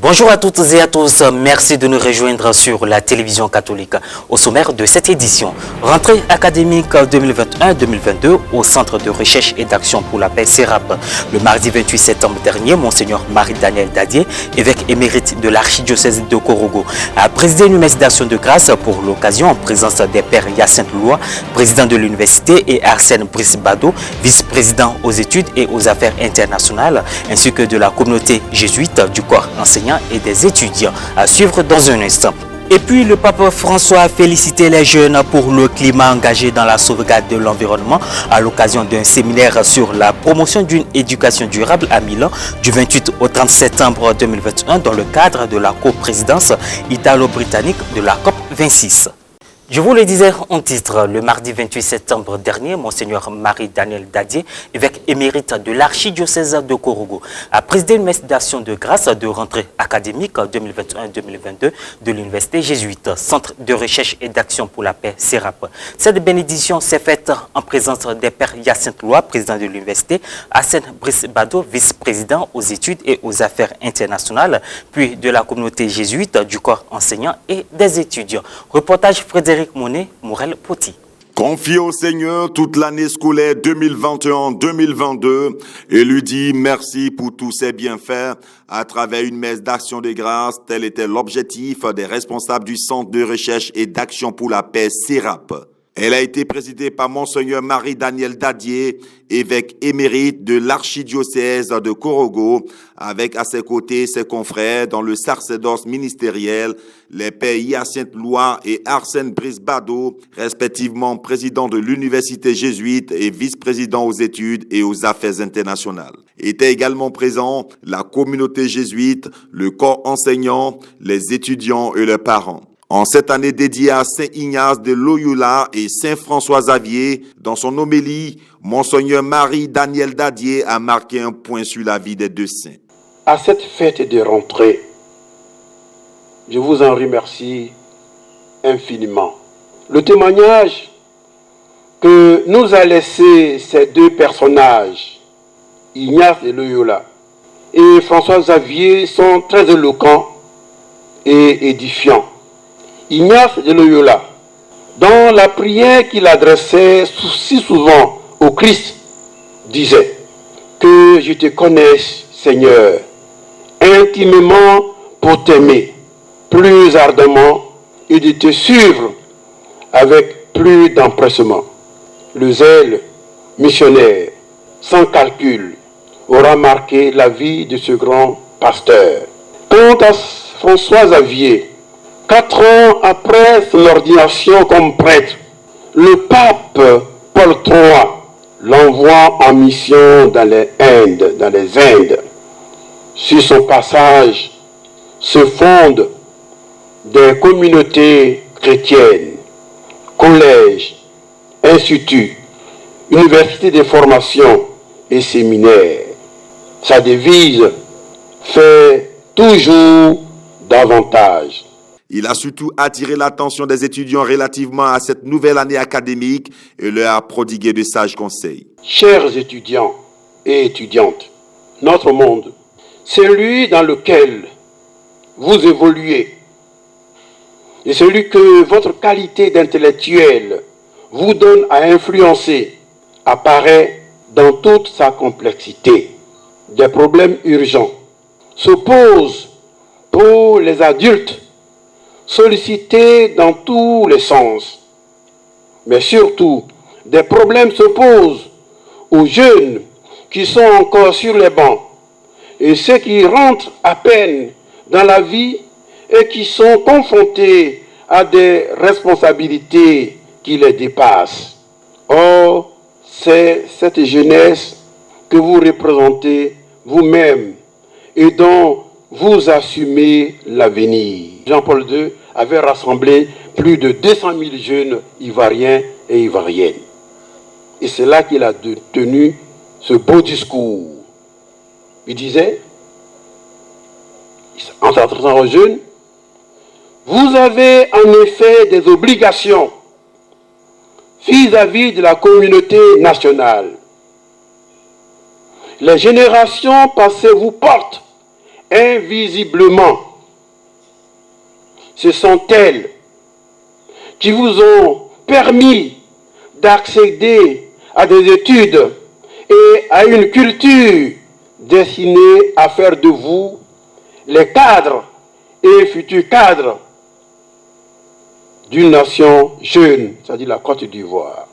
Bonjour à toutes et à tous, merci de nous rejoindre sur la télévision catholique. Au sommaire de cette édition, rentrée académique 2021-2022 au Centre de recherche et d'action pour la paix CERAP. Le mardi 28 septembre dernier, Monseigneur Marie-Daniel Dadié, évêque émérite de l'archidiocèse de Korogo, a présidé une messe d'action de grâce pour l'occasion en présence des pères Hyacinthe Loua, président de l'université, et Arsène Brice-Bado, vice-président aux études et aux affaires internationales, ainsi que de la communauté jésuite du corps enseignant et des étudiants. À suivre dans un instant. Et puis le pape François a félicité les jeunes pour le climat engagé dans la sauvegarde de l'environnement à l'occasion d'un séminaire sur la promotion d'une éducation durable à Milan du 28 au 30 septembre 2021 dans le cadre de la coprésidence italo-britannique de la COP 26. Je vous le disais en titre, le mardi 28 septembre dernier, Monseigneur Marie-Daniel Dadié, évêque émérite de l'archidiocèse de Korogo, a présidé une messe d'action de grâce de rentrée académique 2021-2022 de l'université jésuite, Centre de recherche et d'action pour la paix CERAP. Cette bénédiction s'est faite en présence des pères Hyacinthe Loua, président de l'université, Arsène Brice-Bado, vice-président aux études et aux affaires internationales, puis de la communauté jésuite du corps enseignant et des étudiants. Reportage Frédéric Monet, Morel-Poti. Confié au Seigneur toute l'année scolaire 2021-2022 et lui dit merci pour tous ses bienfaits à travers une messe d'action de grâce. Tel était l'objectif des responsables du Centre de recherche et d'action pour la paix CERAP. Elle a été présidée par Monseigneur Marie-Daniel Dadié, évêque émérite de l'archidiocèse de Korogo, avec à ses côtés ses confrères dans le sacerdoce ministériel, les pères Hyacinthe Loua et Arsène Brice-Bado, respectivement président de l'université jésuite et vice-président aux études et aux affaires internationales. Étaient également présents la communauté jésuite, le corps enseignant, les étudiants et leurs parents. En cette année dédiée à Saint Ignace de Loyola et Saint François Xavier, dans son homélie, Monseigneur Marie-Daniel Dadié a marqué un point sur la vie des deux saints. À cette fête de rentrée, je vous en remercie infiniment. Le témoignage que nous a laissé ces deux personnages, Ignace de Loyola et François Xavier, sont très éloquents et édifiants. Ignace de Loyola, dans la prière qu'il adressait si souvent au Christ, disait « Que je te connaisse, Seigneur, intimement pour t'aimer plus ardemment et de te suivre avec plus d'empressement. Le zèle missionnaire, sans calcul, aura marqué la vie de ce grand pasteur. » Quant à François Xavier, 4 ans après son ordination comme prêtre, le pape Paul III l'envoie en mission dans les Indes. Sur son passage se fondent des communautés chrétiennes, collèges, instituts, universités de formation et séminaires. Sa devise fait toujours davantage. Il a surtout attiré l'attention des étudiants relativement à cette nouvelle année académique et leur a prodigué de sages conseils. Chers étudiants et étudiantes, notre monde, celui dans lequel vous évoluez et celui que votre qualité d'intellectuel vous donne à influencer, apparaît dans toute sa complexité. Des problèmes urgents se posent pour les adultes sollicités dans tous les sens. Mais surtout, des problèmes se posent aux jeunes qui sont encore sur les bancs et ceux qui rentrent à peine dans la vie et qui sont confrontés à des responsabilités qui les dépassent. Or, c'est cette jeunesse que vous représentez vous-même et dont vous assumez l'avenir. Jean-Paul II avait rassemblé plus de 200 000 jeunes Ivoiriens et Ivoiriennes. Et c'est là qu'il a tenu ce beau discours. Il disait, en s'adressant aux jeunes, « Vous avez en effet des obligations vis-à-vis de la communauté nationale. Les générations passées vous portent invisiblement. Ce sont elles qui vous ont permis d'accéder à des études et à une culture destinée à faire de vous les cadres et futurs cadres d'une nation jeune, c'est-à-dire la Côte d'Ivoire.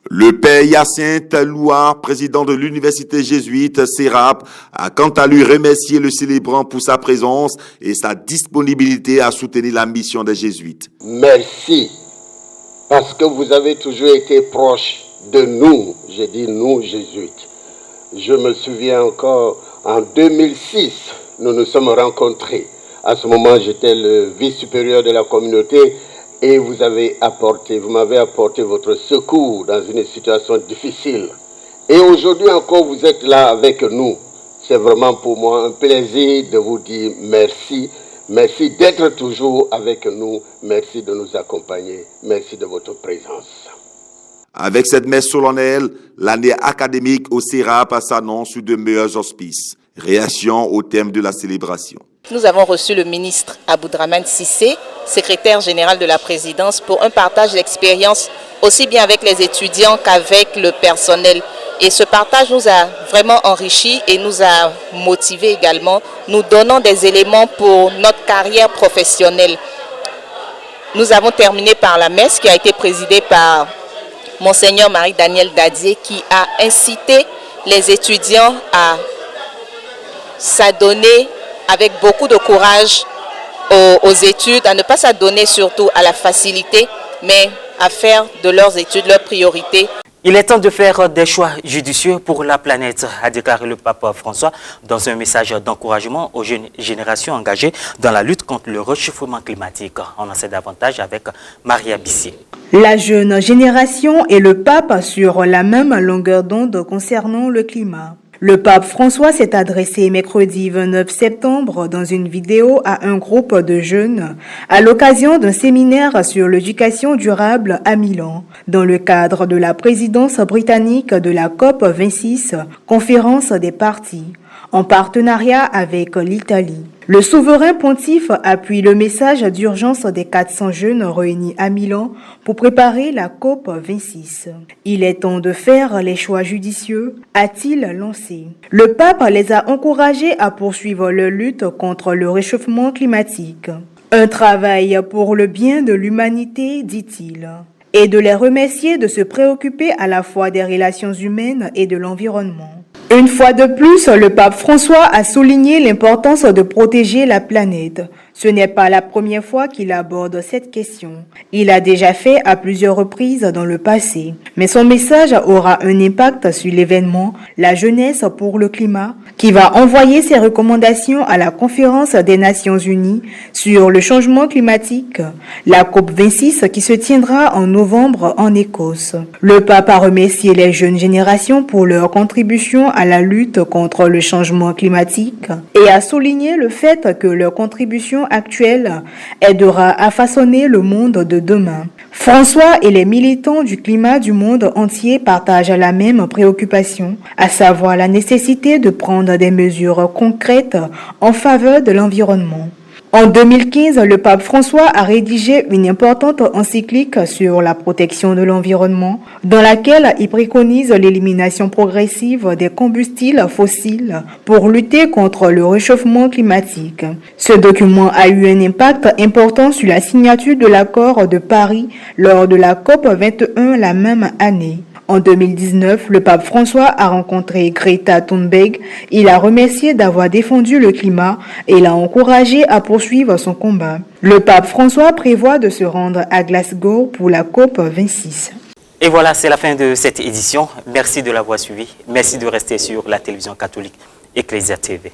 Le père Hyacinthe Louard, président de l'université jésuite CERAP, a quant à lui remercié le célébrant pour sa présence et sa disponibilité à soutenir la mission des jésuites. Merci, parce que vous avez toujours été proche de nous, j'ai dit nous jésuites. Je me souviens encore, en 2006, nous nous sommes rencontrés. À ce moment, j'étais le vice-supérieur de la communauté et vous m'avez apporté votre secours dans une situation difficile. Et aujourd'hui encore, vous êtes là avec nous. C'est vraiment pour moi un plaisir de vous dire merci. Merci d'être toujours avec nous. Merci de nous accompagner. Merci de votre présence. Avec cette messe solennelle, l'année académique au CERAP s'annonce sur de meilleurs auspices. Réaction au thème de la célébration. Nous avons reçu le ministre Aboudraman Sissé, secrétaire général de la présidence, pour un partage d'expérience aussi bien avec les étudiants qu'avec le personnel. Et ce partage nous a vraiment enrichis et nous a motivés également, nous donnant des éléments pour notre carrière professionnelle. Nous avons terminé par la messe qui a été présidée par Monseigneur Marie-Daniel Dadier, qui a incité les étudiants à s'adonner avec beaucoup de courage aux études, à ne pas s'adonner surtout à la facilité, mais à faire de leurs études leur priorité. Il est temps de faire des choix judicieux pour la planète, a déclaré le pape François dans un message d'encouragement aux jeunes générations engagées dans la lutte contre le réchauffement climatique. On en sait davantage avec Maria Bissier. La jeune génération et le pape sur la même longueur d'onde concernant le climat. Le pape François s'est adressé mercredi 29 septembre dans une vidéo à un groupe de jeunes à l'occasion d'un séminaire sur l'éducation durable à Milan, dans le cadre de la présidence britannique de la COP26, conférence des partis, en partenariat avec l'Italie. Le souverain pontife appuie le message d'urgence des 400 jeunes réunis à Milan pour préparer la COP26. Il est temps de faire les choix judicieux, a-t-il lancé. Le pape les a encouragés à poursuivre leur lutte contre le réchauffement climatique. Un travail pour le bien de l'humanité, dit-il, et de les remercier de se préoccuper à la fois des relations humaines et de l'environnement. Une fois de plus, le pape François a souligné l'importance de protéger la planète. Ce n'est pas la première fois qu'il aborde cette question. Il l'a déjà fait à plusieurs reprises dans le passé. Mais son message aura un impact sur l'événement La Jeunesse pour le climat, qui va envoyer ses recommandations à la conférence des Nations Unies sur le changement climatique, la COP26 qui se tiendra en novembre en Écosse. Le pape a remercié les jeunes générations pour leur contribution à la lutte contre le changement climatique et a souligné le fait que leur contribution actuelle aidera à façonner le monde de demain. François et les militants du climat du monde entier partagent la même préoccupation, à savoir la nécessité de prendre des mesures concrètes en faveur de l'environnement. En 2015, le pape François a rédigé une importante encyclique sur la protection de l'environnement, dans laquelle il préconise l'élimination progressive des combustibles fossiles pour lutter contre le réchauffement climatique. Ce document a eu un impact important sur la signature de l'accord de Paris lors de la COP21 la même année. En 2019, le pape François a rencontré Greta Thunberg. Il a remercié d'avoir défendu le climat et l'a encouragé à poursuivre son combat. Le pape François prévoit de se rendre à Glasgow pour la COP26. Et voilà, c'est la fin de cette édition. Merci de l'avoir suivi. Merci de rester sur la télévision catholique Ecclesia TV.